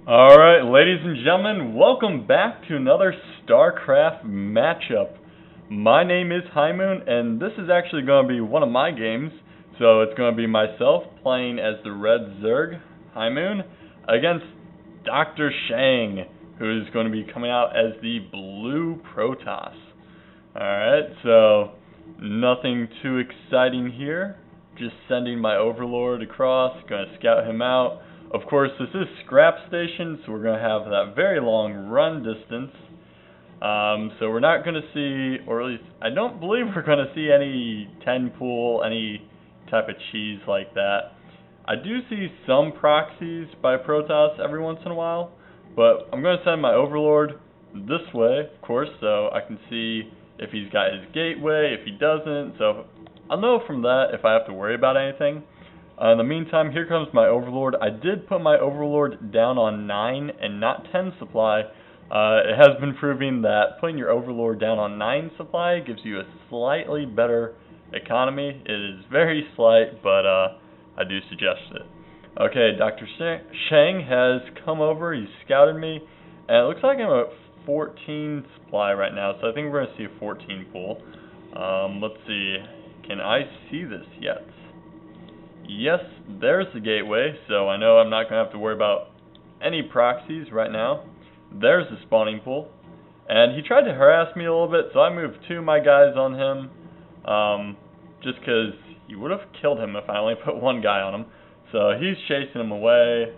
Alright, ladies and gentlemen, welcome back to another Starcraft matchup. My name is Highmoon, and this is actually going to be one of my games. So it's going to be myself playing as the Red Zerg, Highmoon, against DrShang, who is going to be coming out as the Blue Protoss. Alright, so nothing too exciting here. Just sending my Overlord across, going to scout him out. Of course, this is Scrap Station, so we're going to have that very long run distance. So we're not going to see, or at least I don't believe we're going to see any 10 pool, any type of cheese like that. I do see some proxies by Protoss every once in a while, but I'm going to send my Overlord this way, of course, so I can see if he's got his gateway, if he doesn't, so I'll know from that if I have to worry about anything. In the meantime, here comes my Overlord. I did put my Overlord down on 9 and not 10 supply. It has been proving that putting your Overlord down on 9 supply gives you a slightly better economy. It is very slight, but I do suggest it. Okay, DrShang has come over. He's scouted me, and it looks like I'm at 14 supply right now, so I think we're going to see a 14 pool. Let's see. Can I see this yet? Yes, there's the gateway, so I know I'm not going to have to worry about any proxies right now. There's the spawning pool. And he tried to harass me a little bit, so I moved 2 of my guys on him, just because he would have killed him if I only put 1 guy on him. So he's chasing him away.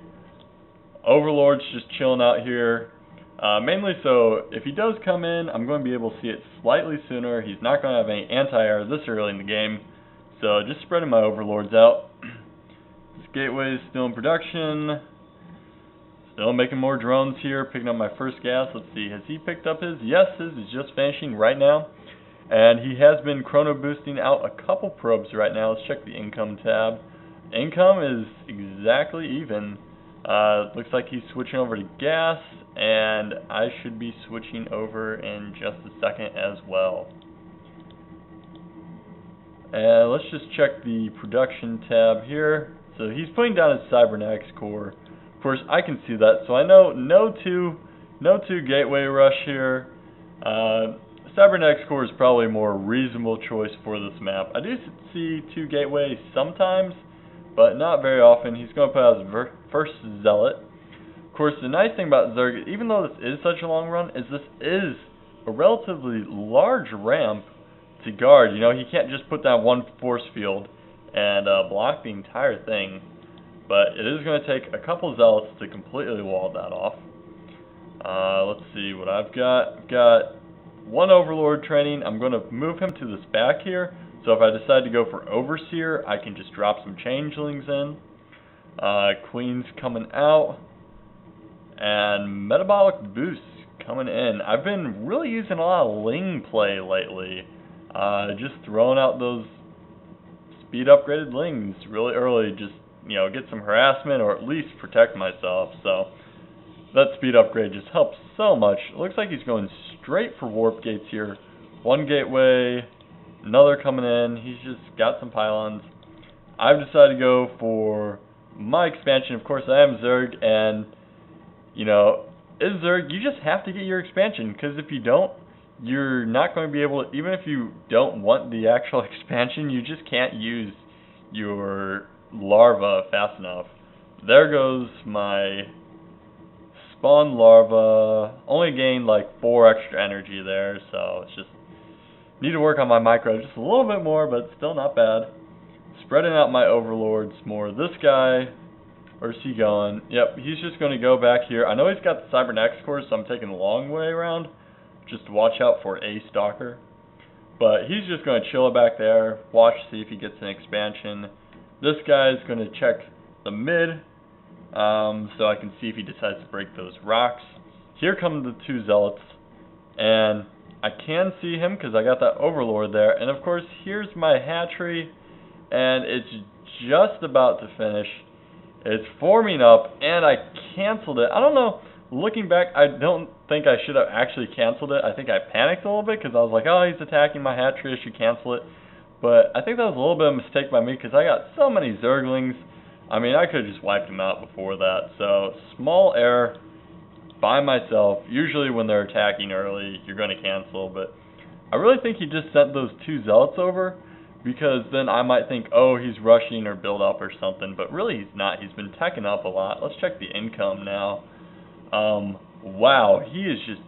Overlord's just chilling out here. Mainly so, if he does come in, I'm going to be able to see it slightly sooner. He's not going to have any anti-air this early in the game. So just spreading my Overlords out. This gateway is still in production. Still making more drones here, picking up my first gas. Let's see, has he picked up his? Yes, his is just finishing right now. And he has been chrono boosting out a couple probes right now. Let's check the income tab. Income is exactly even. Looks like he's switching over to gas, and I should be switching over in just a second as well. And let's just check the production tab here. So he's putting down his cybernetics core. Of course, I can see that, so I know no two gateway rush here. Cybernetics core is probably a more reasonable choice for this map. I do see 2 gateways sometimes, but not very often. He's going to put out his first zealot. Of course, the nice thing about Zerg, even though this is such a long run, is this is a relatively large ramp to guard. You know, he can't just put down 1 force field and block the entire thing, but it is going to take a couple zealots to completely wall that off. Let's see what I've got. I've got 1 Overlord training. I'm going to move him to this back here, so if I decide to go for Overseer, I can just drop some changelings in. Queen's coming out, and metabolic boosts coming in. I've been really using a lot of Ling play lately. Just throwing out those speed upgraded Lings really early, just, you know, get some harassment or at least protect myself. So that speed upgrade just helps so much. It looks like he's going straight for warp gates here. 1 gateway, another coming in. He's just got some pylons. I've decided to go for my expansion. Of course, I am Zerg, and, you know, as Zerg, you just have to get your expansion, because if you don't, you're not going to be able to, even if you don't want the actual expansion, you just can't use your larva fast enough. There goes my spawn larva. Only gained like 4 extra energy there, so it's just, need to work on my micro just a little bit more, but still not bad. Spreading out my Overlords more. This guy, where's he going? Yep, he's just going to go back here. I know he's got the cybernetics core, so I'm taking the long way around, just to watch out for a stalker. But he's just going to chill back there, watch, see if he gets an expansion. This guy is going to check the mid, so I can see if he decides to break those rocks. Here come the 2 zealots, and I can see him because I got that Overlord there. And of course, here's my hatchery, and it's just about to finish. It's forming up, and I canceled it. I don't know. Looking back, I don't think I should have actually canceled it. I think I panicked a little bit because I was like, oh, he's attacking my hatchery, I should cancel it. But I think that was a little bit of a mistake by me because I got so many Zerglings. I mean, I could have just wiped him out before that. So, small error by myself. Usually when they're attacking early, you're going to cancel, but I really think he just sent those 2 zealots over, because then I might think, oh, he's rushing or build up or something, but really he's not. He's been teching up a lot. Let's check the income now. Wow, he is just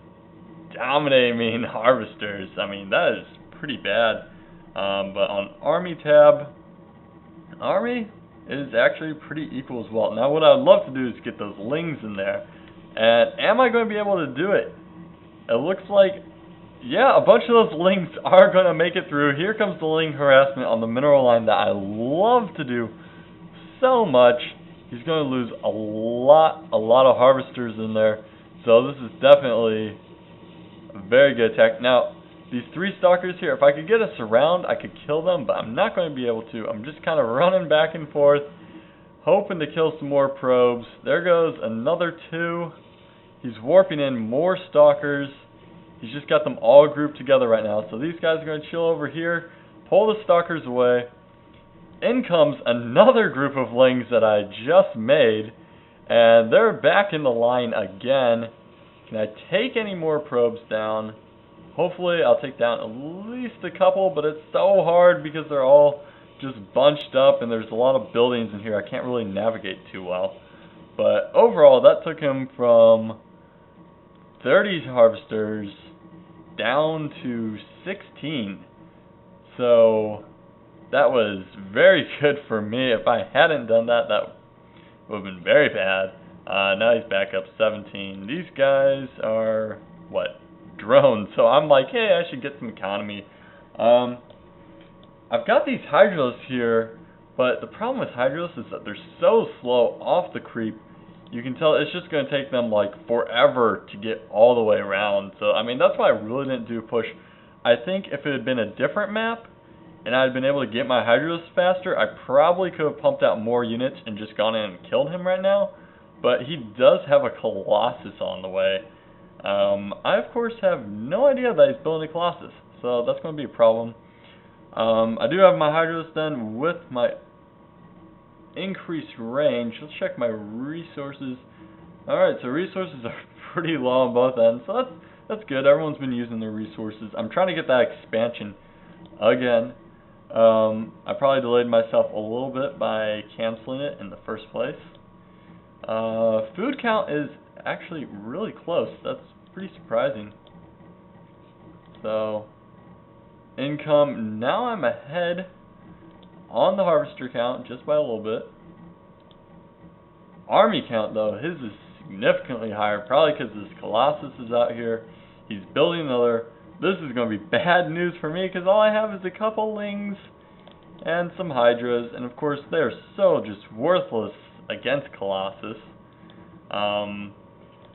dominating me in harvesters. I mean, that is pretty bad. But on army tab, army is actually pretty equal as well. Now what I'd love to do is get those lings in there. And am I going to be able to do it? It looks like, yeah, a bunch of those lings are going to make it through. Here comes the ling harassment on the mineral line that I love to do so much. He's going to lose a lot of harvesters in there. So this is definitely a very good attack. Now, these 3 stalkers here, if I could get a surround, I could kill them, but I'm not going to be able to. I'm just kind of running back and forth, hoping to kill some more probes. There goes another 2. He's warping in more stalkers. He's just got them all grouped together right now. So these guys are going to chill over here, pull the stalkers away. In comes another group of lings that I just made, and they're back in the line again. Can I take any more probes down? Hopefully I'll take down at least a couple, but it's so hard because they're all just bunched up and there's a lot of buildings in here. I can't really navigate too well. But overall, that took him from 30 harvesters down to 16. So that was very good for me. If I hadn't done that, that would have been very bad. Now he's back up 17. These guys are, what, drones. So I'm like, hey, I should get some economy. I've got these hydros here, but the problem with hydros is that they're so slow off the creep. You can tell it's just going to take them like forever to get all the way around. So, I mean, that's why I really didn't do a push. I think if it had been a different map, and I had been able to get my hydros faster, I probably could have pumped out more units and just gone in and killed him right now. But he does have a Colossus on the way. I, of course, have no idea that he's building a Colossus, so that's going to be a problem. I do have my hydros then with my increased range. Let's check my resources. Alright, so resources are pretty low on both ends, so that's good. Everyone's been using their resources. I'm trying to get that expansion again. I probably delayed myself a little bit by canceling it in the first place. Food count is actually really close. That's pretty surprising. So, income, now I'm ahead on the harvester count just by a little bit. Army count though, his is significantly higher, probably because this Colossus is out here. He's building another. This is going to be bad news for me because all I have is a couple lings and some hydras, and of course they're so just worthless against Colossus.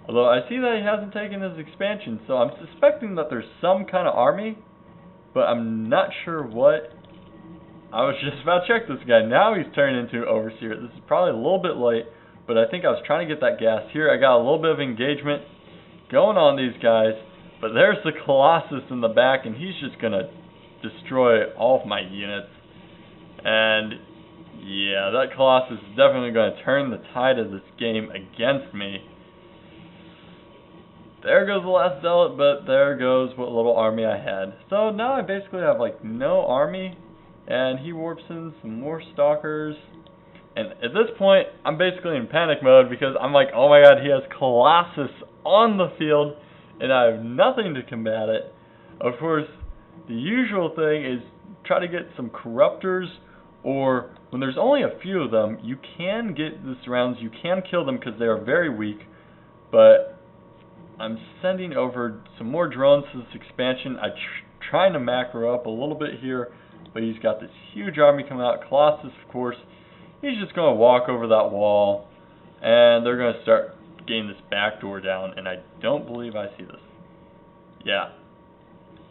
Although I see that he hasn't taken his expansion, so I'm suspecting that there's some kind of army, but I'm not sure what. I was just about to check this guy. Now he's turning into an overseer. This is probably a little bit late, but I think I was trying to get that gas here. I got a little bit of engagement going on these guys, but there's the Colossus in the back, and he's just going to destroy all of my units. And yeah, that Colossus is definitely going to turn the tide of this game against me. There goes the last zealot, but there goes what little army I had. So now I basically have like no army, and he warps in some more stalkers. And at this point, I'm basically in panic mode because I'm like, oh my god, he has Colossus on the field, and I have nothing to combat it. Of course, the usual thing is try to get some corruptors, or when there's only a few of them, you can get the surrounds, you can kill them because they are very weak, but I'm sending over some more drones to this expansion. I'm trying to macro up a little bit here, but he's got this huge army coming out. Colossus, of course, he's just going to walk over that wall, and they're going to start getting this back door down, and I don't believe I see this. Yeah.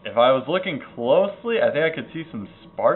If I was looking closely, I think I could see some sparks